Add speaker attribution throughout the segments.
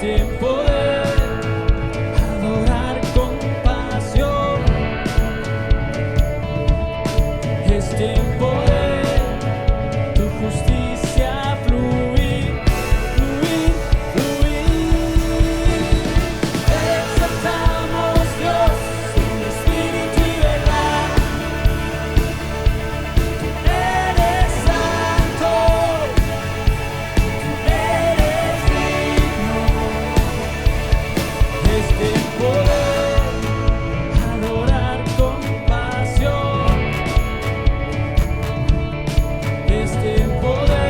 Speaker 1: tiempo de adorar con pasión. Es tiempo de tu justicia fluir, fluir, fluir. Exaltamos Dios en espíritu y verdad. Eres santo, eres digno. Es tiempo de adorar con pasión. Es tiempo de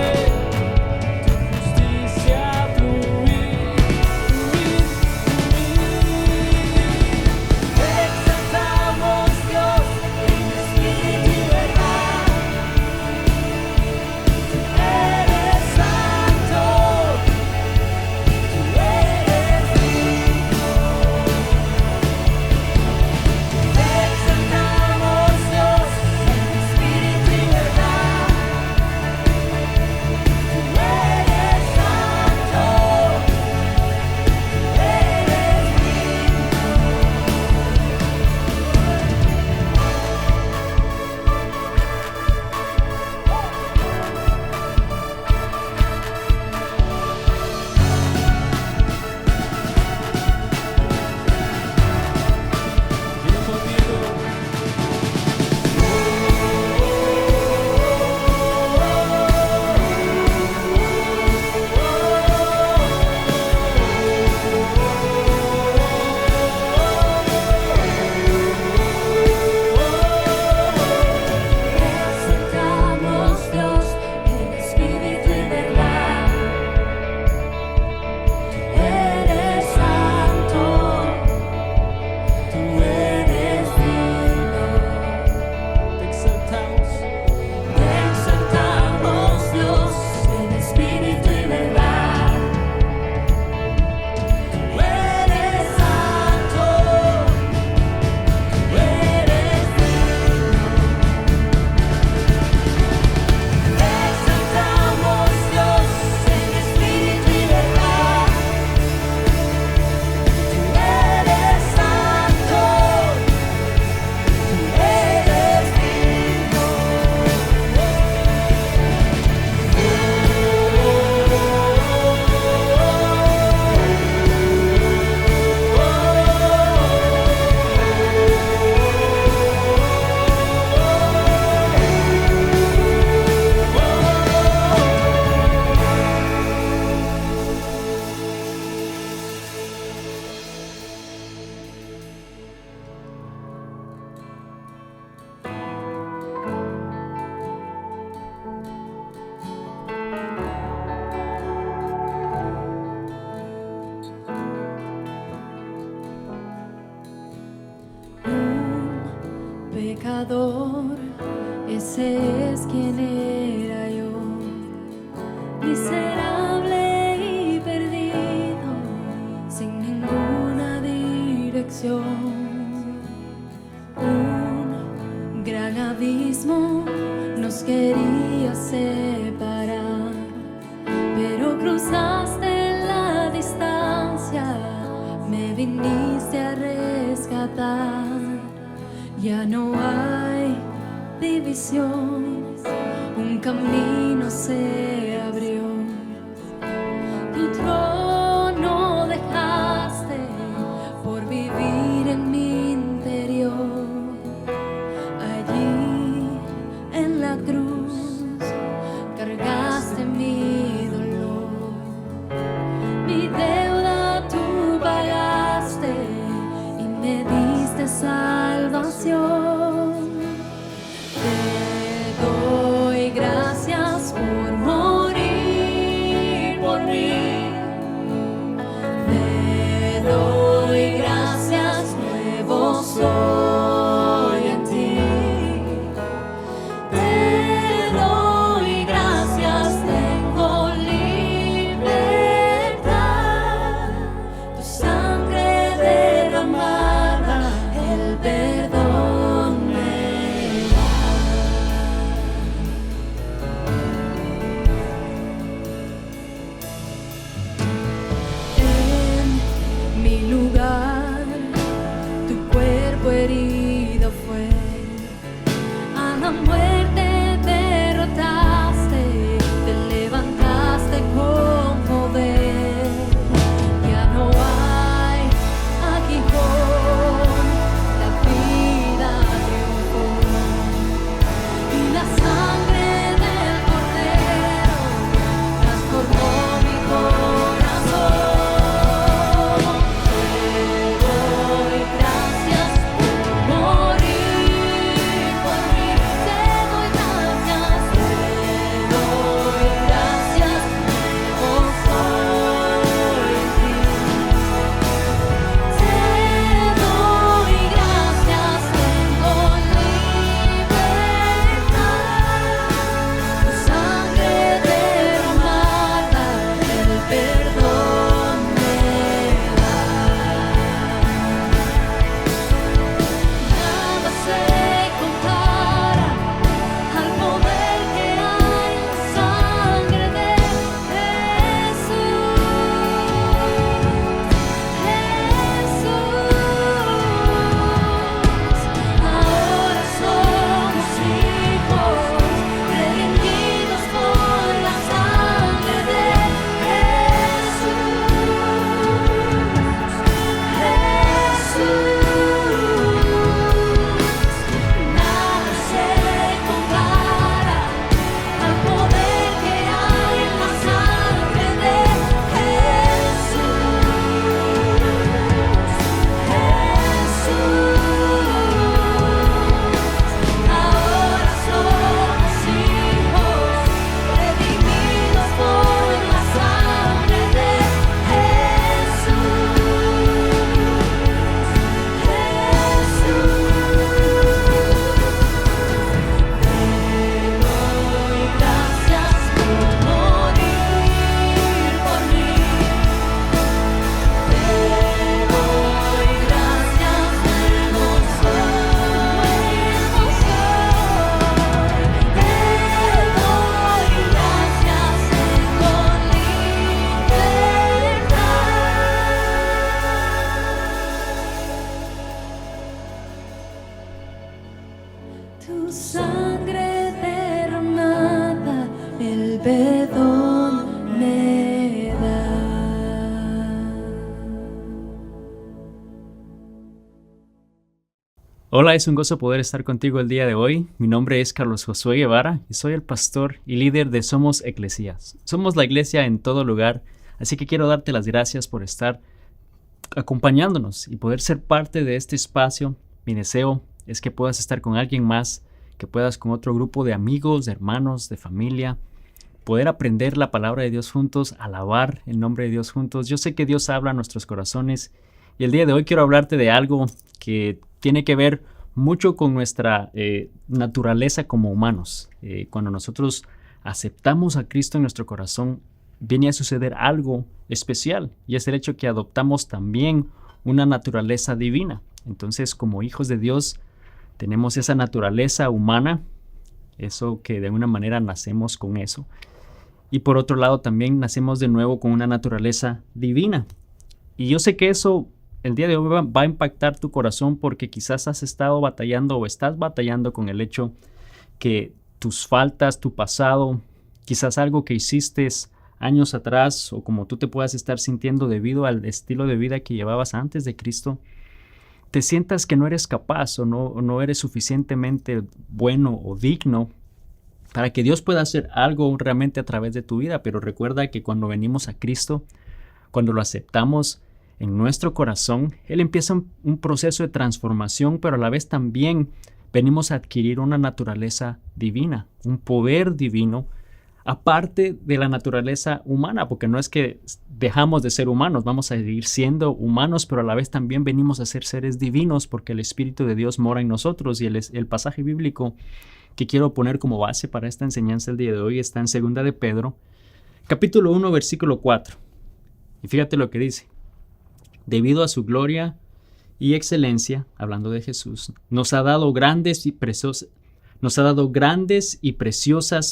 Speaker 1: tu justicia fluir, fluir, fluir. Exaltamos Dios en espíritu y verdad. Eres santo, tú eres digno. Exaltamos Dios en espíritu y verdad. Tú eres santo, tú eres digno contigo. Exaltamos Dios en espíritu y verdad. Eres santo, tú eres digno. Te exaltamos Dios en espíritu y verdad. Tú eres santo, tú eres digno. Exaltamos Dios en espíritu y verdad. Tú eres santo, tú eres digno. Un pecador, ese es quien era yo, miserable y perdido, sin ninguna dirección. Un gran abismo nos quería separar, pero cruzaste la distancia, me viniste a rescatar. Ya no hay divisiones, un camino se abrió. Tu trono dejaste por vivir en mi interior. Allí en la cruz cargaste mi dolor. Mi deuda tú pagaste y me diste salvación. Te doy gracias por morir. me da.
Speaker 2: Hola, es un gozo poder estar contigo el día de hoy. Mi nombre es Carlos Josué Guevara y soy el pastor y líder de Somos Eclesías. Somos la iglesia en todo lugar, así que quiero darte las gracias por estar acompañándonos y poder ser parte de este espacio. Mi deseo es que puedas estar con alguien más, que puedas con otro grupo de amigos, de hermanos, de familia, poder aprender la palabra de Dios juntos, alabar el nombre de Dios juntos. Yo sé que Dios habla a nuestros corazones y el día de hoy quiero hablarte de algo que tiene que ver mucho con nuestra naturaleza como humanos. Cuando nosotros aceptamos a Cristo en nuestro corazón, viene a suceder algo especial y es el hecho que adoptamos también una naturaleza divina. Entonces, como hijos de Dios, tenemos esa naturaleza humana, eso que de alguna manera nacemos con eso. Y por otro lado, también nacemos de nuevo con una naturaleza divina. Y yo sé que eso el día de hoy va a impactar tu corazón porque quizás has estado batallando o estás batallando con el hecho que tus faltas, tu pasado, quizás algo que hiciste años atrás o como tú te puedas estar sintiendo debido al estilo de vida que llevabas antes de Cristo, te sientas que no eres capaz o no eres suficientemente bueno o digno para que Dios pueda hacer algo realmente a través de tu vida. Pero recuerda que cuando venimos a Cristo, cuando lo aceptamos en nuestro corazón, Él empieza un proceso de transformación, pero a la vez también venimos a adquirir una naturaleza divina, un poder divino, aparte de la naturaleza humana, porque no es que dejamos de ser humanos, vamos a seguir siendo humanos, pero a la vez también venimos a ser seres divinos porque el Espíritu de Dios mora en nosotros. Y el pasaje bíblico que quiero poner como base para esta enseñanza el día de hoy está en 2 de Pedro, capítulo 1, versículo 4. Y fíjate lo que dice. Debido a su gloria y excelencia, hablando de Jesús, nos ha dado grandes y preciosas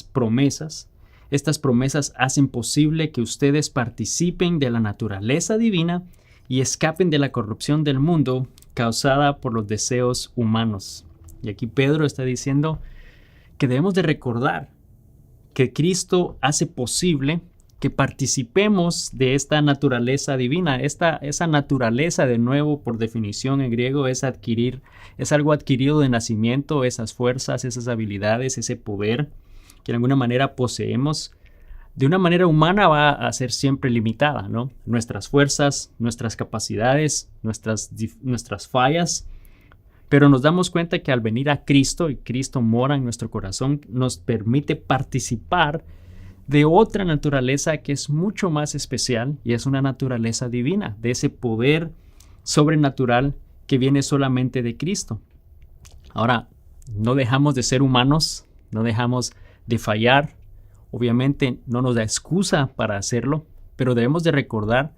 Speaker 2: promesas. Estas promesas hacen posible que ustedes participen de la naturaleza divina y escapen de la corrupción del mundo causada por los deseos humanos. Y aquí Pedro está diciendo que debemos de recordar que Cristo hace posible que participemos de esta naturaleza divina. Esa naturaleza, de nuevo, por definición en griego, es algo adquirido de nacimiento, esas fuerzas, esas habilidades, ese poder que de alguna manera poseemos. De una manera humana va a ser siempre limitada, ¿no? Nuestras fuerzas, nuestras capacidades, nuestras fallas. Pero nos damos cuenta que al venir a Cristo, y Cristo mora en nuestro corazón, nos permite participar de otra naturaleza que es mucho más especial y es una naturaleza divina, de ese poder sobrenatural que viene solamente de Cristo. Ahora, no dejamos de ser humanos, no dejamos de fallar, obviamente no nos da excusa para hacerlo, pero debemos de recordar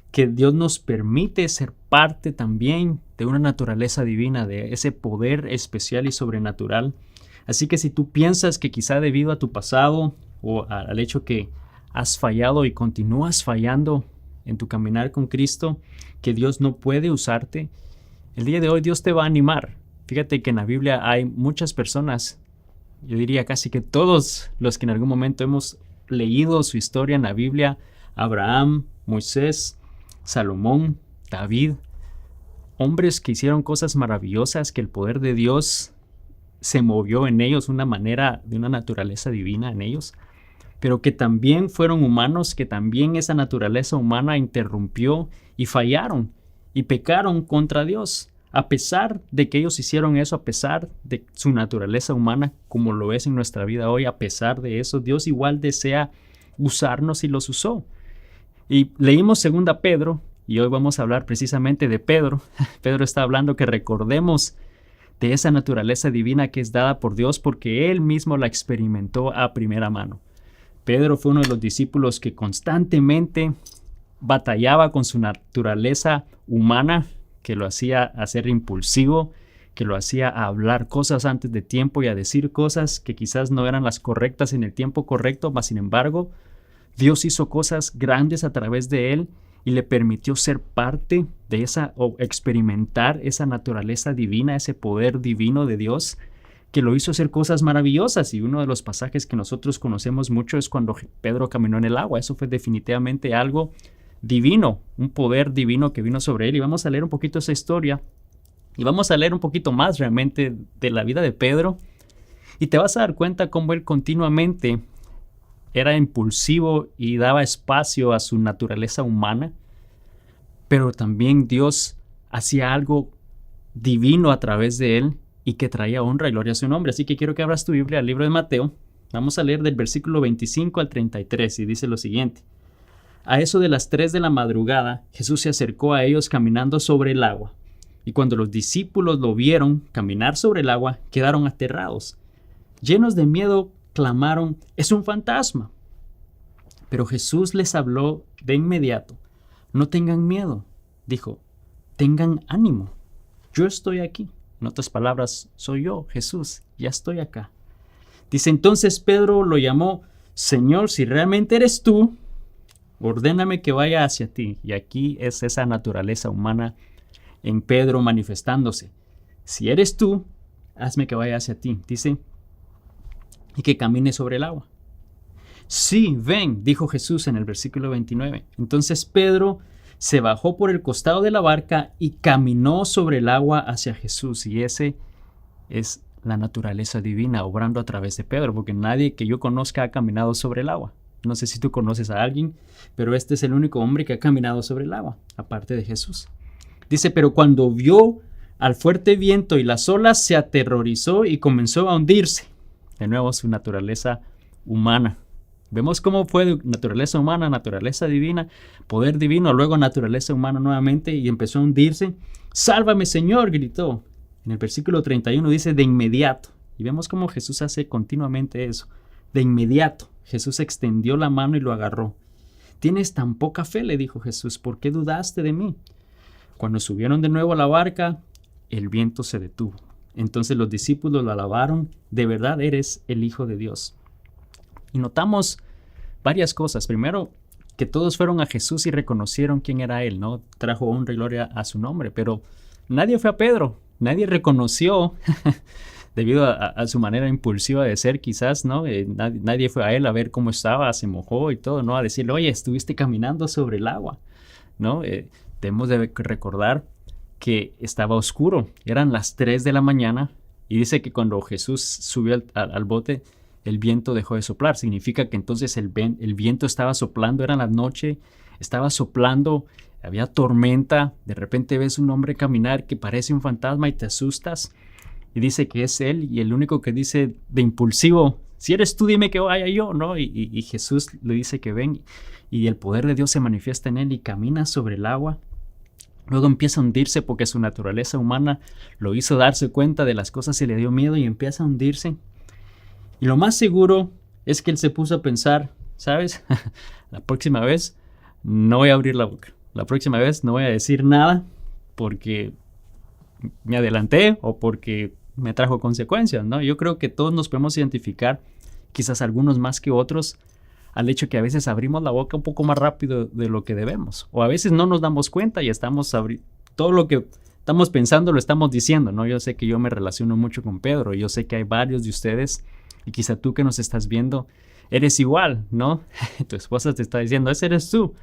Speaker 2: que Dios nos permite ser parte también de una naturaleza divina, de ese poder especial y sobrenatural. Así que si tú piensas que quizá debido a tu pasado o al hecho que has fallado y continúas fallando en tu caminar con Cristo, que Dios no puede usarte, el día de hoy Dios te va a animar. Fíjate que en la Biblia hay muchas personas, yo diría casi que todos los que en algún momento hemos leído su historia en la Biblia, Abraham, Moisés, Salomón, David, hombres que hicieron cosas maravillosas, que el poder de Dios se movió en ellos de una naturaleza divina en ellos, pero que también fueron humanos, que también esa naturaleza humana interrumpió y fallaron y pecaron contra Dios. A pesar de que ellos hicieron eso, a pesar de su naturaleza humana, como lo es en nuestra vida hoy, a pesar de eso, Dios igual desea usarnos y los usó. Y leímos 2 Pedro, y hoy vamos a hablar precisamente de Pedro. Pedro está hablando que recordemos de esa naturaleza divina que es dada por Dios porque Él mismo la experimentó a primera mano. Pedro fue uno de los discípulos que constantemente batallaba con su naturaleza humana, que lo hacía a ser impulsivo, que lo hacía a hablar cosas antes de tiempo y a decir cosas que quizás no eran las correctas en el tiempo correcto, mas sin embargo, Dios hizo cosas grandes a través de él y le permitió ser parte de esa o experimentar esa naturaleza divina, ese poder divino de Dios que lo hizo hacer cosas maravillosas. Y uno de los pasajes que nosotros conocemos mucho es cuando Pedro caminó en el agua. Eso fue definitivamente algo divino, un poder divino que vino sobre él. Y vamos a leer un poquito esa historia. Y vamos a leer un poquito más realmente de la vida de Pedro. Y te vas a dar cuenta cómo él continuamente era impulsivo y daba espacio a su naturaleza humana. Pero también Dios hacía algo divino a través de él y que traía honra y gloria a su nombre. Así que quiero que abras tu Biblia al libro de Mateo. Vamos a leer del versículo 25 al 33 y dice lo siguiente. A eso de las 3 de la madrugada, Jesús se acercó a ellos caminando sobre el agua. Y cuando los discípulos lo vieron caminar sobre el agua, quedaron aterrados. Llenos de miedo, clamaron, «¡Es un fantasma!». Pero Jesús les habló de inmediato. «No tengan miedo», dijo, «tengan ánimo. Yo estoy aquí». En otras palabras, soy yo, Jesús, ya estoy acá. Dice, entonces Pedro lo llamó, «Señor, si realmente eres tú, ordéname que vaya hacia ti». Y aquí es esa naturaleza humana en Pedro manifestándose. Si eres tú, hazme que vaya hacia ti. Dice, y que camine sobre el agua. Sí, ven, dijo Jesús en el versículo 29. Entonces Pedro se bajó por el costado de la barca y caminó sobre el agua hacia Jesús. Y ese es la naturaleza divina obrando a través de Pedro, porque nadie que yo conozca ha caminado sobre el agua. No sé si tú conoces a alguien, pero este es el único hombre que ha caminado sobre el agua, aparte de Jesús. Dice, pero cuando vio al fuerte viento y las olas, se aterrorizó y comenzó a hundirse. De nuevo, su naturaleza humana. Vemos cómo fue naturaleza humana, naturaleza divina, poder divino, luego naturaleza humana nuevamente y empezó a hundirse. «Sálvame, Señor», gritó. En el versículo 31 dice, de inmediato. Y vemos cómo Jesús hace continuamente eso. De inmediato, Jesús extendió la mano y lo agarró. «Tienes tan poca fe», le dijo Jesús, «¿por qué dudaste de mí?». Cuando subieron de nuevo a la barca, el viento se detuvo. Entonces los discípulos lo alabaron, «De verdad eres el Hijo de Dios». Y notamos varias cosas. Primero, que todos fueron a Jesús y reconocieron quién era Él, ¿no? Trajo honra y gloria a su nombre, pero nadie fue a Pedro. Nadie reconoció, debido a su manera impulsiva de ser quizás, ¿no? Nadie fue a Él a ver cómo estaba, se mojó y todo, ¿no? A decirle, oye, estuviste caminando sobre el agua, ¿no? Debemos de recordar que estaba oscuro. Eran las 3 de la mañana y dice que cuando Jesús subió al bote, el viento dejó de soplar. Significa que entonces el viento estaba soplando, era la noche, estaba soplando, había tormenta. De repente ves un hombre caminar que parece un fantasma y te asustas. Y dice que es él y el único que dice de impulsivo, si eres tú, dime que vaya yo, ¿no? Y Jesús le dice que ven y el poder de Dios se manifiesta en él y camina sobre el agua. Luego empieza a hundirse porque su naturaleza humana lo hizo darse cuenta de las cosas y le dio miedo y empieza a hundirse. Y lo más seguro es que él se puso a pensar, ¿sabes? La próxima vez no voy a abrir la boca. La próxima vez no voy a decir nada porque me adelanté o porque me trajo consecuencias, ¿no? Yo creo que todos nos podemos identificar, quizás algunos más que otros, al hecho que a veces abrimos la boca un poco más rápido de lo que debemos. O a veces no nos damos cuenta y estamos todo lo que estamos pensando lo estamos diciendo, ¿no? Yo sé que yo me relaciono mucho con Pedro. Yo sé que hay varios de ustedes y quizá tú que nos estás viendo eres igual, ¿no? Tu esposa te está diciendo, ese eres tú.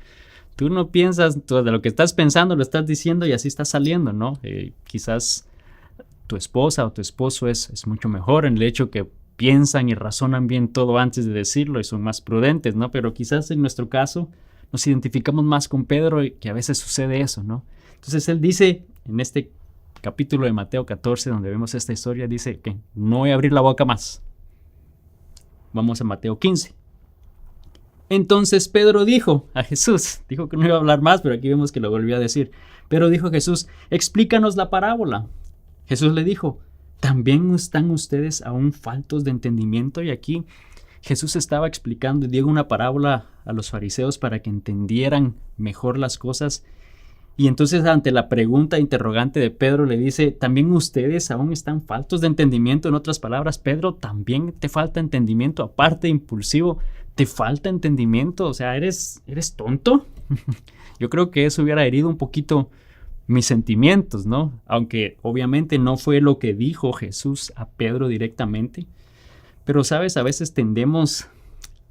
Speaker 2: Tú no piensas, tú de lo que estás pensando lo estás diciendo y así está saliendo, ¿no? Quizás tu esposa o tu esposo es mucho mejor en el hecho que piensan y razonan bien todo antes de decirlo y son más prudentes, ¿no? Pero quizás en nuestro caso nos identificamos más con Pedro y que a veces sucede eso, ¿no? Entonces él dice en este capítulo de Mateo 14, donde vemos esta historia, dice que no voy a abrir la boca más. Vamos a Mateo 15. Entonces Pedro dijo a Jesús, dijo que no iba a hablar más, pero aquí vemos que lo volvió a decir. Pero dijo Jesús, explícanos la parábola. Jesús le dijo, ¿también están ustedes aún faltos de entendimiento? Y aquí Jesús estaba explicando y dio una parábola a los fariseos para que entendieran mejor las cosas. Y entonces ante la pregunta interrogante de Pedro le dice, ¿también ustedes aún están faltos de entendimiento? En otras palabras, Pedro, ¿también te falta entendimiento? Aparte de impulsivo, ¿te falta entendimiento? O sea, ¿eres tonto? Yo creo que eso hubiera herido un poquito mis sentimientos, ¿no? Aunque obviamente no fue lo que dijo Jesús a Pedro directamente. Pero, ¿sabes? A veces tendemos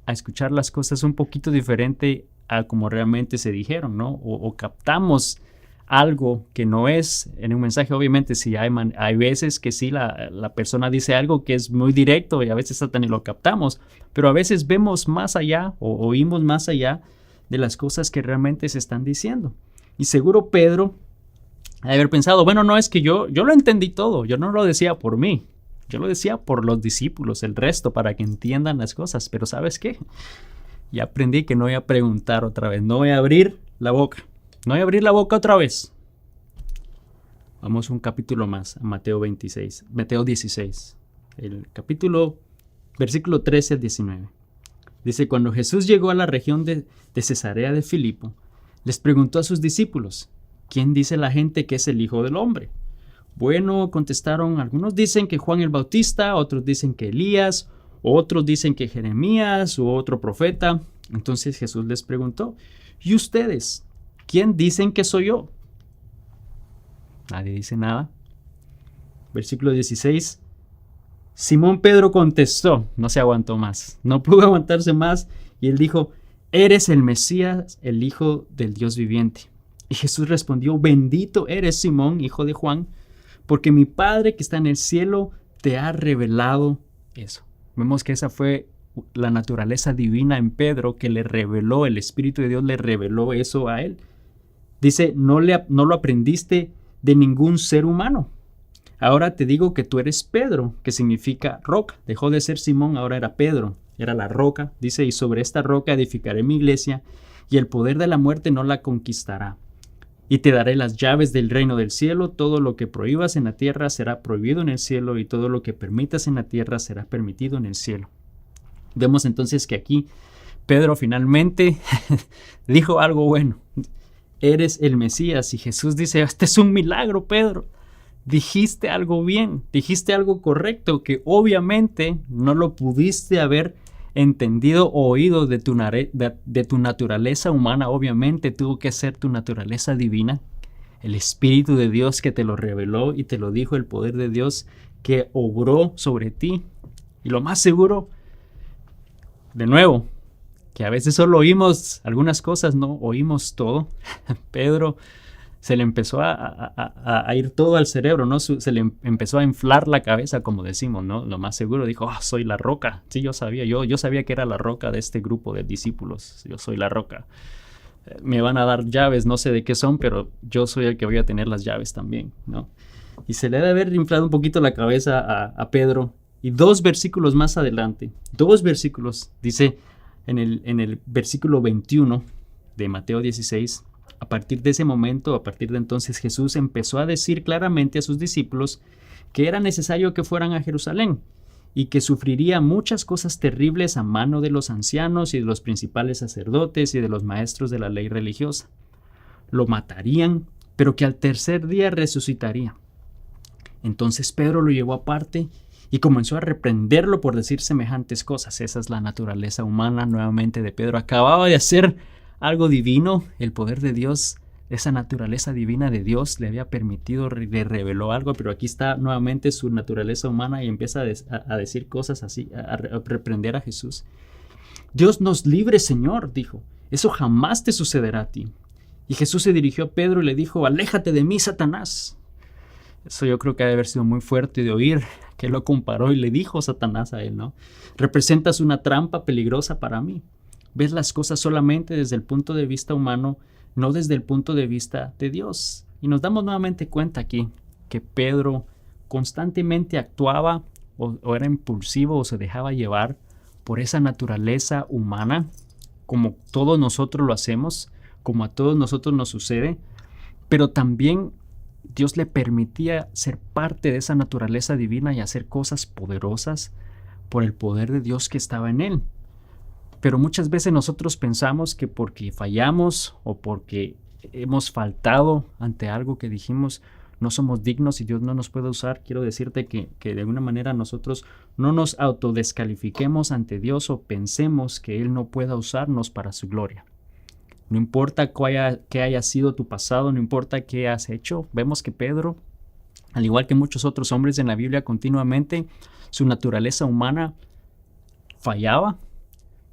Speaker 2: a escuchar las cosas un poquito diferente a como realmente se dijeron, ¿no? O captamos algo que no es en un mensaje. Obviamente, sí, hay veces que sí, la persona dice algo que es muy directo y a veces hasta ni lo captamos. Pero a veces vemos más allá o oímos más allá de las cosas que realmente se están diciendo. Y seguro Pedro ha de haber pensado, bueno, no, es que yo lo entendí todo. Yo no lo decía por mí. Yo lo decía por los discípulos, el resto, para que entiendan las cosas. Pero ¿sabes qué? Ya aprendí que no voy a preguntar otra vez. No voy a abrir la boca. No voy a abrir la boca otra vez. Vamos un capítulo más, a Mateo 16. El capítulo, versículo 13 al 19. Dice, cuando Jesús llegó a la región de Cesarea de Filipo, les preguntó a sus discípulos, ¿quién dice la gente que es el Hijo del Hombre? Bueno, contestaron, algunos dicen que Juan el Bautista, otros dicen que Elías, otros dicen que Jeremías u otro profeta. Entonces Jesús les preguntó, ¿y ustedes? ¿Quién dicen que soy yo? Nadie dice nada. Versículo 16. Simón Pedro contestó, no se aguantó más, no pudo aguantarse más, y él dijo, eres el Mesías, el Hijo del Dios viviente. Y Jesús respondió, bendito eres Simón, hijo de Juan, porque mi Padre que está en el cielo te ha revelado eso. Vemos que esa fue la naturaleza divina en Pedro que le reveló, el Espíritu de Dios le reveló eso a él. Dice, no lo aprendiste de ningún ser humano. Ahora te digo que tú eres Pedro, que significa roca. Dejó de ser Simón, ahora era Pedro, era la roca. Dice, y sobre esta roca edificaré mi iglesia, y el poder de la muerte no la conquistará. Y te daré las llaves del reino del cielo. Todo lo que prohíbas en la tierra será prohibido en el cielo, y todo lo que permitas en la tierra será permitido en el cielo. Vemos entonces que aquí Pedro finalmente dijo algo bueno. Eres el Mesías. Y Jesús dice, este es un milagro, Pedro. Dijiste algo bien, dijiste algo correcto, que obviamente no lo pudiste haber entendido o oído de tu naturaleza humana. Obviamente tuvo que ser tu naturaleza divina, el Espíritu de Dios que te lo reveló y te lo dijo, el poder de Dios que obró sobre ti. Y lo más seguro, de nuevo, que a veces solo oímos algunas cosas, no oímos todo. Pedro se le empezó a ir todo al cerebro, ¿no? Se le empezó a inflar la cabeza, como decimos, ¿no? Lo más seguro dijo, soy la roca. Sí, yo sabía que era la roca de este grupo de discípulos. Yo soy la roca. Me van a dar llaves, no sé de qué son, pero yo soy el que voy a tener las llaves también, ¿no? Y se le debe haber inflado un poquito la cabeza a Pedro. Y 2 versículos más adelante, 2 versículos, dice en el versículo 21 de Mateo 16, a partir de ese momento, a partir de entonces, Jesús empezó a decir claramente a sus discípulos que era necesario que fueran a Jerusalén y que sufriría muchas cosas terribles a mano de los ancianos y de los principales sacerdotes y de los maestros de la ley religiosa. Lo matarían, pero que al tercer día resucitaría. Entonces Pedro lo llevó aparte y comenzó a reprenderlo por decir semejantes cosas. Esa es la naturaleza humana nuevamente de Pedro. Acababa de hacer algo divino, el poder de Dios, esa naturaleza divina de Dios le había permitido, le reveló algo, pero aquí está nuevamente su naturaleza humana y empieza a decir cosas así, a reprender a Jesús. Dios nos libre, Señor, dijo, eso jamás te sucederá a ti. Y Jesús se dirigió a Pedro y le dijo, aléjate de mí, Satanás. Eso yo creo que ha de haber sido muy fuerte de oír, que lo comparó y le dijo Satanás a él, ¿no? Representas una trampa peligrosa para mí. Ves las cosas solamente desde el punto de vista humano, no desde el punto de vista de Dios. Y nos damos nuevamente cuenta aquí que Pedro constantemente actuaba o era impulsivo o se dejaba llevar por esa naturaleza humana, como todos nosotros lo hacemos, como a todos nosotros nos sucede, pero también Dios le permitía ser parte de esa naturaleza divina y hacer cosas poderosas por el poder de Dios que estaba en él. Pero muchas veces nosotros pensamos que porque fallamos o porque hemos faltado ante algo que dijimos, no somos dignos y Dios no nos puede usar. Quiero decirte que de alguna manera nosotros no nos autodescalifiquemos ante Dios o pensemos que Él no pueda usarnos para su gloria. No importa qué haya sido tu pasado, no importa qué has hecho. Vemos que Pedro, al igual que muchos otros hombres en la Biblia, continuamente su naturaleza humana fallaba,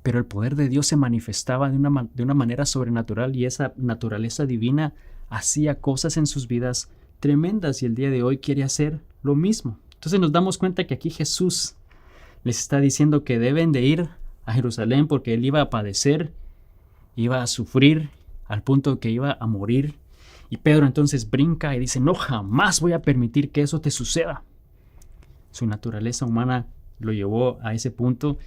Speaker 2: pero el poder de Dios se manifestaba de una manera sobrenatural y esa naturaleza divina hacía cosas en sus vidas tremendas y el día de hoy quiere hacer lo mismo. Entonces nos damos cuenta que aquí Jesús les está diciendo que deben de ir a Jerusalén porque él iba a padecer, iba a sufrir al punto que iba a morir. Y Pedro entonces brinca y dice, no, jamás voy a permitir que eso te suceda. Su naturaleza humana lo llevó a ese punto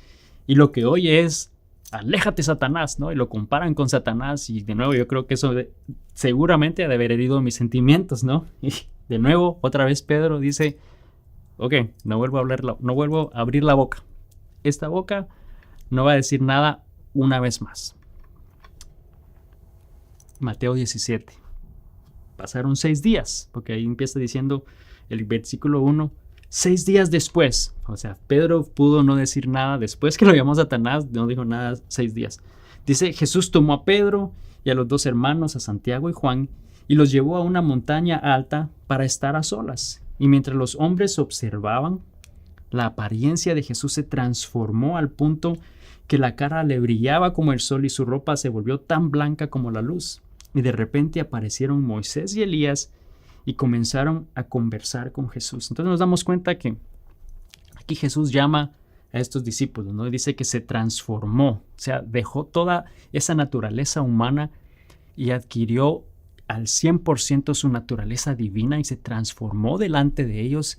Speaker 2: y lo que oye es, aléjate Satanás, ¿no? Y lo comparan con Satanás y de nuevo yo creo que eso seguramente ha de haber herido mis sentimientos, ¿no? Y de nuevo, otra vez Pedro dice, ok, no vuelvo a abrir la boca. Esta boca no va a decir nada una vez más. Mateo 17. Pasaron 6 días, porque ahí empieza diciendo el versículo 1, 6 días después. O sea, Pedro pudo no decir nada después que lo llamó Satanás, no dijo nada 6 días. Dice, Jesús tomó a Pedro y a los 2 hermanos, a Santiago y Juan, y los llevó a una montaña alta para estar a solas. Y mientras los hombres observaban, la apariencia de Jesús se transformó al punto que la cara le brillaba como el sol y su ropa se volvió tan blanca como la luz. Y de repente aparecieron Moisés y Elías y comenzaron a conversar con Jesús. Entonces nos damos cuenta que aquí Jesús llama a estos discípulos, ¿no? Y dice que se transformó, o sea, dejó toda esa naturaleza humana y adquirió al 100% su naturaleza divina y se transformó delante de ellos.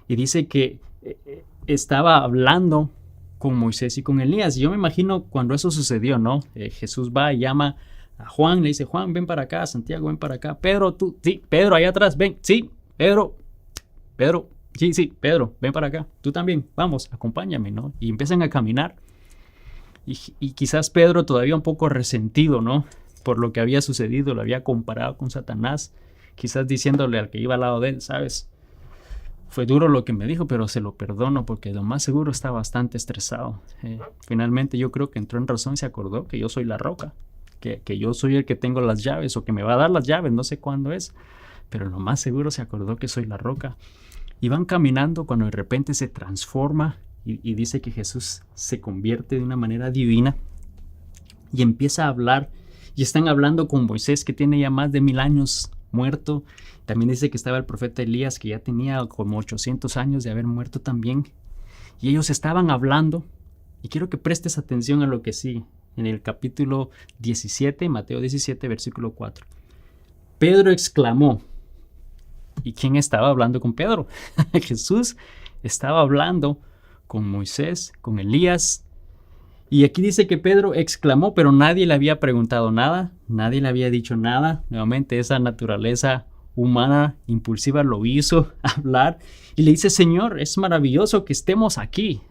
Speaker 2: Y dice que estaba hablando con Moisés y con Elías. Y yo me imagino cuando eso sucedió, ¿no? Jesús va y llama a Juan, le dice, Juan, ven para acá, Santiago, ven para acá, Pedro, tú, sí, Pedro, allá atrás, ven, sí, Pedro, sí, Pedro, ven para acá, tú también, vamos, acompáñame, ¿no? Y empiezan a caminar. Y quizás Pedro todavía un poco resentido, ¿no? Por lo que había sucedido, lo había comparado con Satanás, quizás diciéndole al que iba al lado de él, ¿sabes? Fue duro lo que me dijo, pero se lo perdono porque lo más seguro está bastante estresado. Finalmente yo creo que entró en razón y se acordó que yo soy la roca, que yo soy el que tengo las llaves o que me va a dar las llaves, no sé cuándo es, pero lo más seguro se acordó que soy la roca. Y van caminando cuando de repente se transforma y dice que Jesús se convierte de una manera divina y empieza a hablar. Y están hablando con Moisés, que tiene ya más de 1000 años muerto. También dice que estaba el profeta Elías, que ya tenía como 800 años de haber muerto también. Y ellos estaban hablando. Y quiero que prestes atención a lo que sigue. En el capítulo 17, Mateo 17, versículo 4. Pedro exclamó. ¿Y quién estaba hablando con Pedro? Jesús estaba hablando con Moisés, con Elías. Y aquí dice que Pedro exclamó, pero nadie le había preguntado nada, nadie le había dicho nada. Nuevamente esa naturaleza humana impulsiva lo hizo hablar y le dice, Señor, es maravilloso que estemos aquí,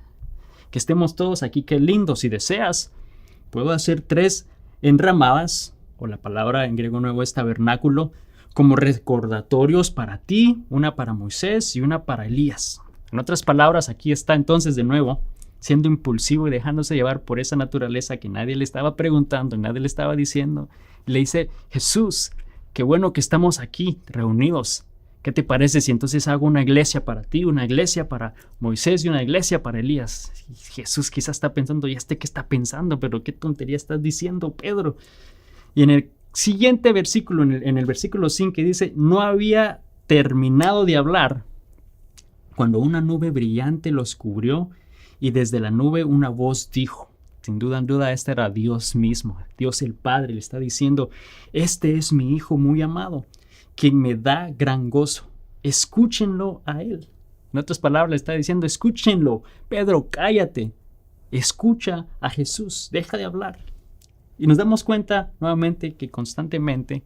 Speaker 2: que estemos todos aquí, qué lindo. Si deseas, puedo hacer 3 enramadas, o la palabra en griego nuevo es tabernáculo, como recordatorios para ti, una para Moisés y una para Elías. En otras palabras, aquí está entonces de nuevo siendo impulsivo y dejándose llevar por esa naturaleza que nadie le estaba preguntando, nadie le estaba diciendo. Le dice, Jesús, qué bueno que estamos aquí reunidos. ¿Qué te parece si entonces hago una iglesia para ti, una iglesia para Moisés y una iglesia para Elías? Y Jesús quizás está pensando, ya sé qué está pensando, pero qué tontería estás diciendo, Pedro. Y en el siguiente versículo, en el versículo 5, dice, no había terminado de hablar cuando una nube brillante los cubrió y desde la nube una voz dijo, sin duda en duda, este era Dios mismo, Dios el Padre, le está diciendo, este es mi Hijo muy amado, quien me da gran gozo, escúchenlo a Él. En otras palabras, le está diciendo, escúchenlo, Pedro, cállate, escucha a Jesús, deja de hablar. Y nos damos cuenta nuevamente que constantemente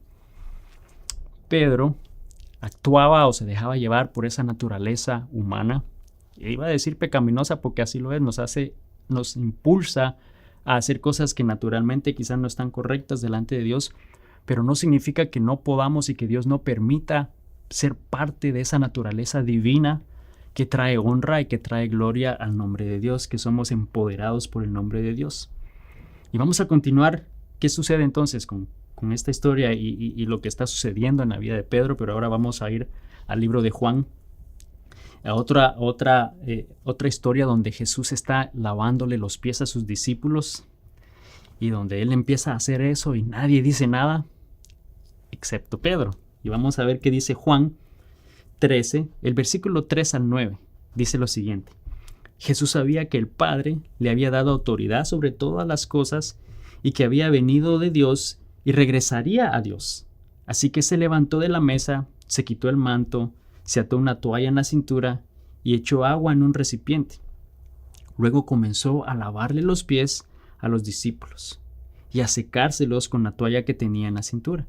Speaker 2: Pedro actuaba o se dejaba llevar por esa naturaleza humana. Iba a decir pecaminosa porque así lo es, nos impulsa a hacer cosas que naturalmente quizás no están correctas delante de Dios, pero no significa que no podamos y que Dios no permita ser parte de esa naturaleza divina que trae honra y que trae gloria al nombre de Dios, que somos empoderados por el nombre de Dios. Y vamos a continuar ¿Qué sucede entonces con esta historia y lo que está sucediendo en la vida de Pedro? Pero ahora vamos a ir al libro de Juan, a otra historia donde Jesús está lavándole los pies a sus discípulos y donde él empieza a hacer eso y nadie dice nada excepto Pedro. Y vamos a ver qué dice Juan 13, el versículo 3 al 9. Dice lo siguiente: Jesús sabía que el Padre le había dado autoridad sobre todas las cosas y que había venido de Dios y regresaría a Dios. Así que se levantó de la mesa, se quitó el manto, se ató una toalla en la cintura y echó agua en un recipiente. Luego comenzó a lavarle los pies a los discípulos y a secárselos con la toalla que tenía en la cintura.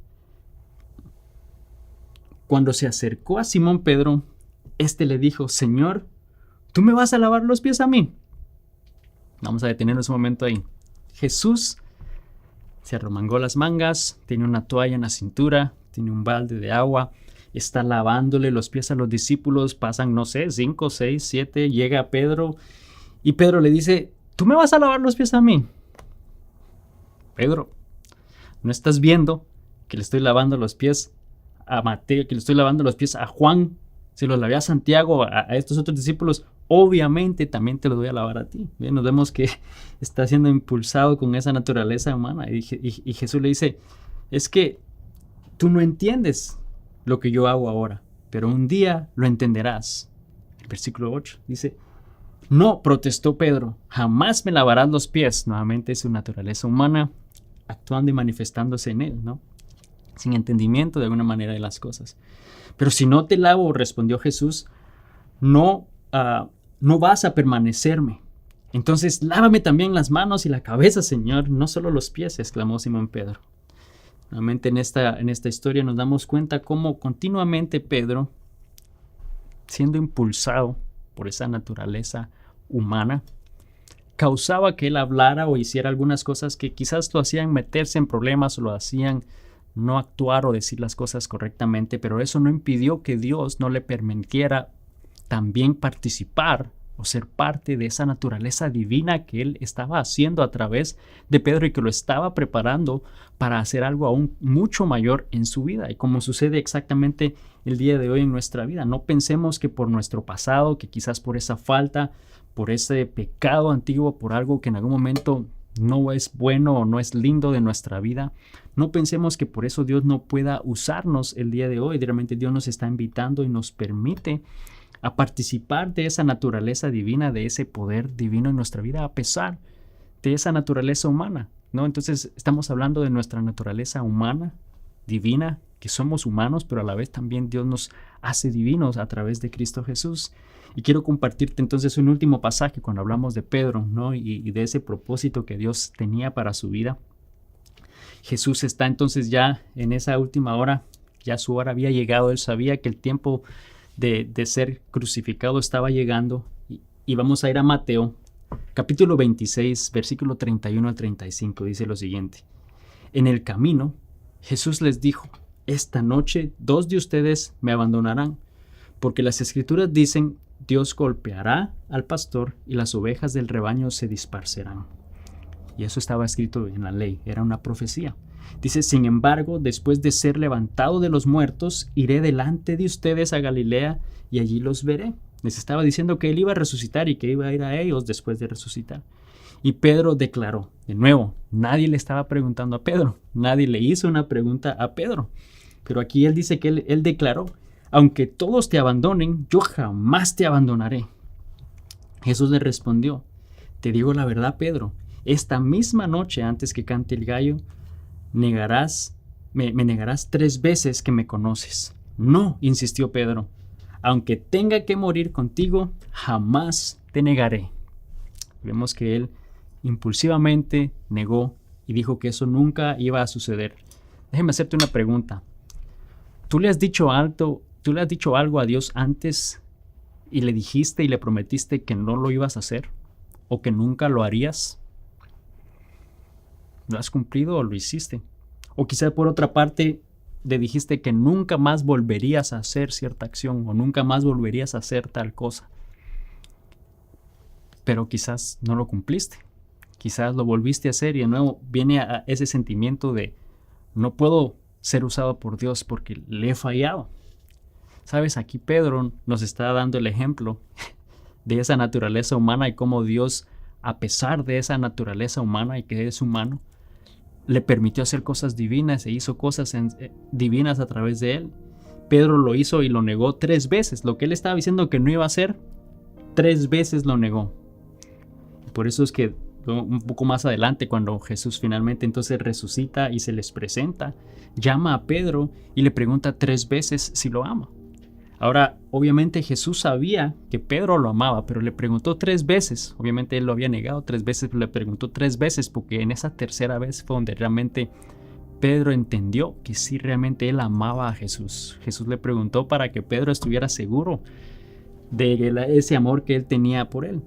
Speaker 2: Cuando se acercó a Simón Pedro, éste le dijo: Señor, ¿tú me vas a lavar los pies a mí? Vamos a detenernos un momento ahí. Jesús se arremangó las mangas, tiene una toalla en la cintura, tiene un balde de agua, está lavándole los pies a los discípulos. Pasan, no sé, 5, 6, 7, llega Pedro y Pedro le dice: ¿tú me vas a lavar los pies a mí? Pedro, ¿no estás viendo que le estoy lavando los pies a Mateo, que le estoy lavando los pies a Juan? Se los lavé a Santiago, a estos otros discípulos. Obviamente también te los voy a lavar a ti. Bien, nos vemos que está siendo impulsado con esa naturaleza humana. Y Jesús le dice: es que tú no entiendes lo que yo hago ahora, pero un día lo entenderás. El versículo 8 dice: no, protestó Pedro, jamás me lavarás los pies. Nuevamente es su naturaleza humana actuando y manifestándose en él, ¿no? Sin entendimiento de alguna manera de las cosas. Pero si no te lavo, respondió Jesús, no vas a permanecerme. Entonces lávame también las manos y la cabeza, Señor, no solo los pies, exclamó Simón Pedro. Nuevamente en esta historia nos damos cuenta cómo continuamente Pedro, siendo impulsado por esa naturaleza humana, causaba que él hablara o hiciera algunas cosas que quizás lo hacían meterse en problemas o lo hacían no actuar o decir las cosas correctamente, pero eso no impidió que Dios no le permitiera también participar o ser parte de esa naturaleza divina que él estaba haciendo a través de Pedro y que lo estaba preparando para hacer algo aún mucho mayor en su vida. Y como sucede exactamente el día de hoy en nuestra vida, no pensemos que por nuestro pasado, que quizás por esa falta, por ese pecado antiguo, por algo que en algún momento no es bueno o no es lindo de nuestra vida, no pensemos que por eso Dios no pueda usarnos el día de hoy. Realmente Dios nos está invitando y nos permite a participar de esa naturaleza divina, de ese poder divino en nuestra vida, a pesar de esa naturaleza humana, ¿no? Entonces estamos hablando de nuestra naturaleza humana, divina, que somos humanos, pero a la vez también Dios nos hace divinos a través de Cristo Jesús. Y quiero compartirte entonces un último pasaje cuando hablamos de Pedro, ¿no? y de ese propósito que Dios tenía para su vida. Jesús está entonces ya en esa última hora, ya su hora había llegado, él sabía que el tiempo de ser crucificado estaba llegando. Y vamos a ir a Mateo, capítulo 26, versículo 31 al 35, dice lo siguiente: en el camino, Jesús les dijo: esta noche 2 de ustedes me abandonarán, porque las Escrituras dicen: Dios golpeará al pastor y las ovejas del rebaño se dispersarán. Y eso estaba escrito en la ley, era una profecía. Dice: sin embargo, después de ser levantado de los muertos, iré delante de ustedes a Galilea y allí los veré. Les estaba diciendo que él iba a resucitar y que iba a ir a ellos después de resucitar. Y Pedro declaró, de nuevo, nadie le estaba preguntando a Pedro, nadie le hizo una pregunta a Pedro. Pero aquí él dice que él declaró: aunque todos te abandonen, yo jamás te abandonaré. Jesús le respondió: te digo la verdad, Pedro, esta misma noche antes que cante el gallo, me negarás 3 veces que me conoces. No, insistió Pedro, aunque tenga que morir contigo, jamás te negaré. Vemos que él impulsivamente negó y dijo que eso nunca iba a suceder. Déjeme hacerte una pregunta. ¿Tú le has dicho algo a Dios antes y le dijiste y le prometiste que no lo ibas a hacer o que nunca lo harías? ¿Lo has cumplido o lo hiciste? O quizá por otra parte le dijiste que nunca más volverías a hacer cierta acción o nunca más volverías a hacer tal cosa, pero quizás no lo cumpliste. Quizás lo volviste a hacer y de nuevo viene a ese sentimiento de no puedo ser usado por Dios porque le he fallado. Sabes, aquí Pedro nos está dando el ejemplo de esa naturaleza humana y cómo Dios, a pesar de esa naturaleza humana y que es humano, le permitió hacer cosas divinas e hizo cosas divinas a través de él. Pedro lo hizo y lo negó 3 veces. Lo que él estaba diciendo que no iba a hacer, 3 veces lo negó. Por eso es que un poco más adelante, cuando Jesús finalmente entonces resucita y se les presenta, llama a Pedro y le pregunta 3 veces si lo ama. Ahora, obviamente Jesús sabía que Pedro lo amaba, pero le preguntó 3 veces. Obviamente él lo había negado 3 veces, pero le preguntó 3 veces porque en esa tercera vez fue donde realmente Pedro entendió que sí realmente él amaba a Jesús. Jesús le preguntó para que Pedro estuviera seguro de ese amor que él tenía por él.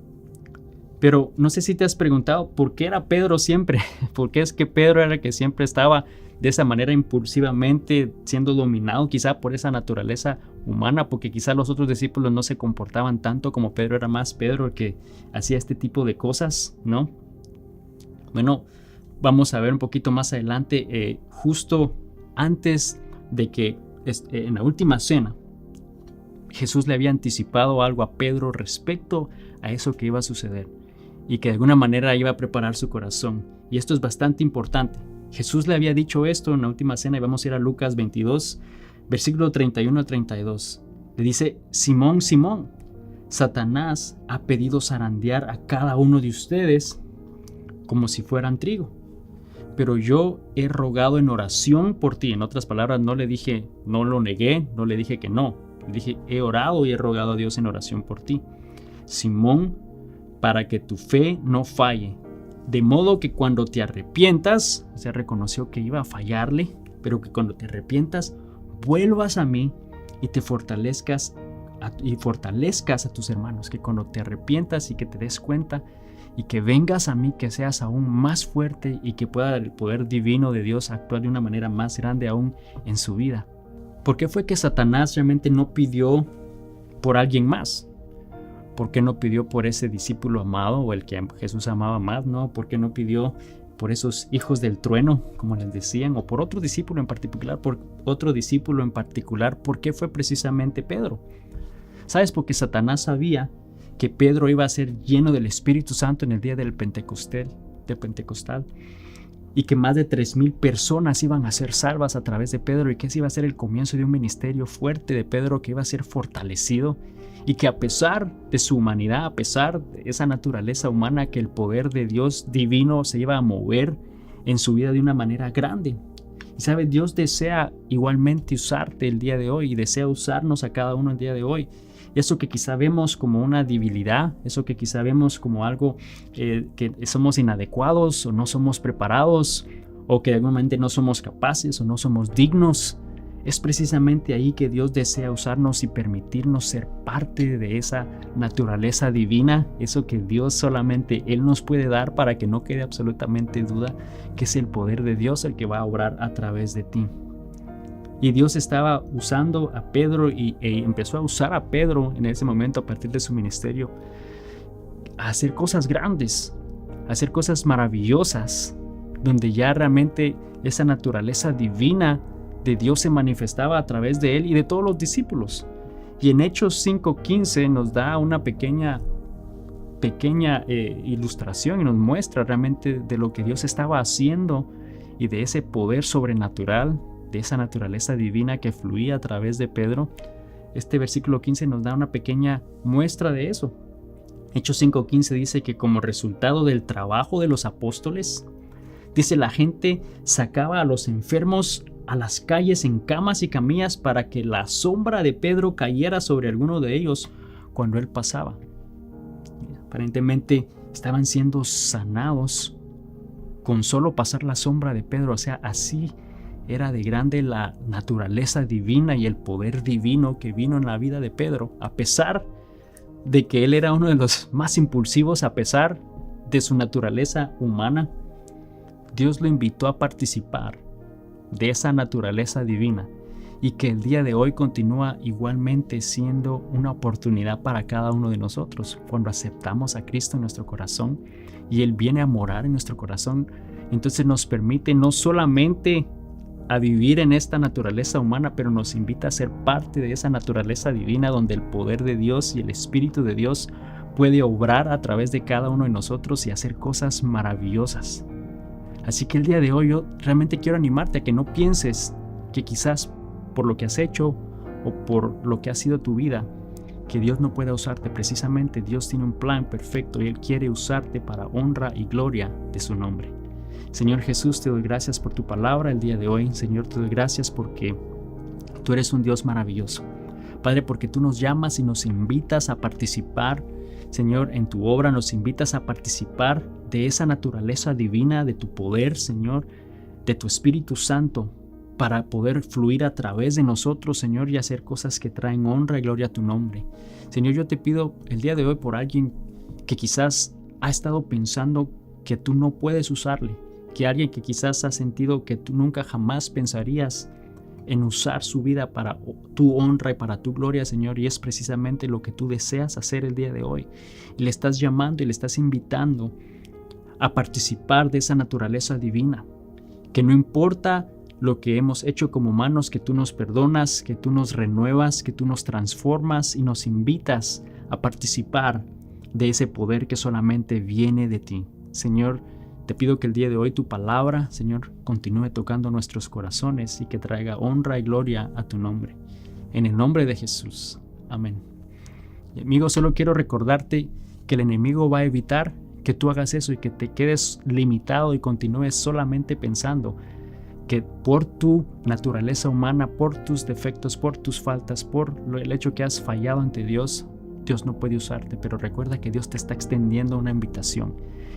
Speaker 2: Pero no sé si te has preguntado por qué era Pedro siempre. ¿Por qué es que Pedro era el que siempre estaba de esa manera impulsivamente siendo dominado quizá por esa naturaleza humana? Porque quizá los otros discípulos no se comportaban tanto como Pedro. Era más Pedro el que hacía este tipo de cosas, ¿no? Bueno, vamos a ver un poquito más adelante, justo antes de que en la última cena Jesús le había anticipado algo a Pedro respecto a eso que iba a suceder y que de alguna manera iba a preparar su corazón. Y esto es bastante importante. Jesús le había dicho esto en la última cena y vamos a ir a Lucas 22, versículo 31 al 32. Le dice: Simón, Simón, Satanás ha pedido zarandear a cada uno de ustedes como si fueran trigo. Pero yo he rogado en oración por ti. En otras palabras, no le dije, no lo negué, no le dije que no. Le dije, he orado y he rogado a Dios en oración por ti, Simón, para que tu fe no falle. De modo que cuando te arrepientas, se reconoció que iba a fallarle, pero que cuando te arrepientas, vuelvas a mí y te fortalezcas a tus hermanos. Que cuando te arrepientas y que te des cuenta y que vengas a mí, que seas aún más fuerte y que pueda el poder divino de Dios actuar de una manera más grande aún en su vida. ¿Por qué fue que Satanás realmente no pidió por alguien más? ¿Por qué no pidió por ese discípulo amado o el que Jesús amaba más? ¿No? ¿Por qué no pidió por esos hijos del trueno, como les decían? O por otro discípulo en particular, ¿por qué fue precisamente Pedro? ¿Sabes? Porque Satanás sabía que Pedro iba a ser lleno del Espíritu Santo en el día del Pentecostal, y que más de 3,000 personas iban a ser salvas a través de Pedro, y que ese iba a ser el comienzo de un ministerio fuerte de Pedro que iba a ser fortalecido, y que a pesar de su humanidad, a pesar de esa naturaleza humana, que el poder de Dios divino se iba a mover en su vida de una manera grande. Y sabe, Dios desea igualmente usarte el día de hoy y desea usarnos a cada uno el día de hoy. Eso que quizá vemos como una debilidad, eso que quizá vemos como algo que somos inadecuados o no somos preparados o que de alguna manera no somos capaces o no somos dignos, es precisamente ahí que Dios desea usarnos y permitirnos ser parte de esa naturaleza divina, eso que Dios solamente Él nos puede dar, para que no quede absolutamente duda que es el poder de Dios el que va a obrar a través de ti. Y Dios estaba usando a Pedro y empezó a usar a Pedro en ese momento a partir de su ministerio a hacer cosas grandes, a hacer cosas maravillosas, donde ya realmente esa naturaleza divina de Dios se manifestaba a través de él y de todos los discípulos. Y en Hechos 5:15 nos da una pequeña ilustración y nos muestra realmente de lo que Dios estaba haciendo y de ese poder sobrenatural, de esa naturaleza divina que fluía a través de Pedro. Este versículo 15 nos da una pequeña muestra de eso. Hechos 5:15 dice que como resultado del trabajo de los apóstoles, dice, la gente sacaba a los enfermos a las calles en camas y camillas para que la sombra de Pedro cayera sobre alguno de ellos cuando él pasaba. Aparentemente estaban siendo sanados con solo pasar la sombra de Pedro. O sea, así era de grande la naturaleza divina y el poder divino que vino en la vida de Pedro, a pesar de que él era uno de los más impulsivos, a pesar de su naturaleza humana. Dios lo invitó a participar de esa naturaleza divina y que el día de hoy continúa igualmente siendo una oportunidad para cada uno de nosotros. Cuando aceptamos a Cristo en nuestro corazón y Él viene a morar en nuestro corazón, entonces nos permite no solamente a vivir en esta naturaleza humana, pero nos invita a ser parte de esa naturaleza divina donde el poder de Dios y el Espíritu de Dios puede obrar a través de cada uno de nosotros y hacer cosas maravillosas. Así que el día de hoy yo realmente quiero animarte a que no pienses que quizás por lo que has hecho o por lo que ha sido tu vida, que Dios no pueda usarte. Precisamente Dios tiene un plan perfecto y Él quiere usarte para honra y gloria de su nombre. Señor Jesús, te doy gracias por tu palabra el día de hoy. Señor, te doy gracias porque tú eres un Dios maravilloso. Padre, porque tú nos llamas y nos invitas a participar, Señor, en tu obra, nos invitas a participar de esa naturaleza divina, de tu poder, Señor, de tu Espíritu Santo, para poder fluir a través de nosotros, Señor, y hacer cosas que traen honra y gloria a tu nombre. Señor, yo te pido el día de hoy por alguien que quizás ha estado pensando que tú no puedes usarle, que alguien que quizás ha sentido que tú nunca jamás pensarías en usar su vida para tu honra y para tu gloria, Señor, y es precisamente lo que tú deseas hacer el día de hoy. Y le estás llamando y le estás invitando a participar de esa naturaleza divina, que no importa lo que hemos hecho como humanos, que tú nos perdonas, que tú nos renuevas, que tú nos transformas y nos invitas a participar de ese poder que solamente viene de ti. Señor, te pido que el día de hoy tu palabra, Señor, continúe tocando nuestros corazones y que traiga honra y gloria a tu nombre. En el nombre de Jesús. Amén. Y amigo, solo quiero recordarte que el enemigo va a evitar que tú hagas eso y que te quedes limitado y continúes solamente pensando que por tu naturaleza humana, por tus defectos, por tus faltas, por el hecho que has fallado ante Dios, Dios no puede usarte. Pero recuerda que Dios te está extendiendo una invitación,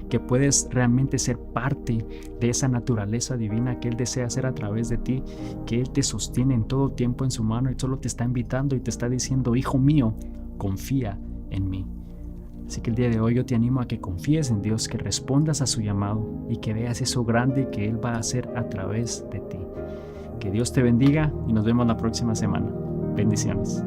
Speaker 2: que puedes realmente ser parte de esa naturaleza divina que Él desea hacer a través de ti, que Él te sostiene en todo tiempo en su mano y solo te está invitando y te está diciendo: hijo mío, confía en mí. Así que el día de hoy yo te animo a que confíes en Dios, que respondas a su llamado y que veas eso grande que Él va a hacer a través de ti. Que Dios te bendiga y nos vemos la próxima semana. Bendiciones.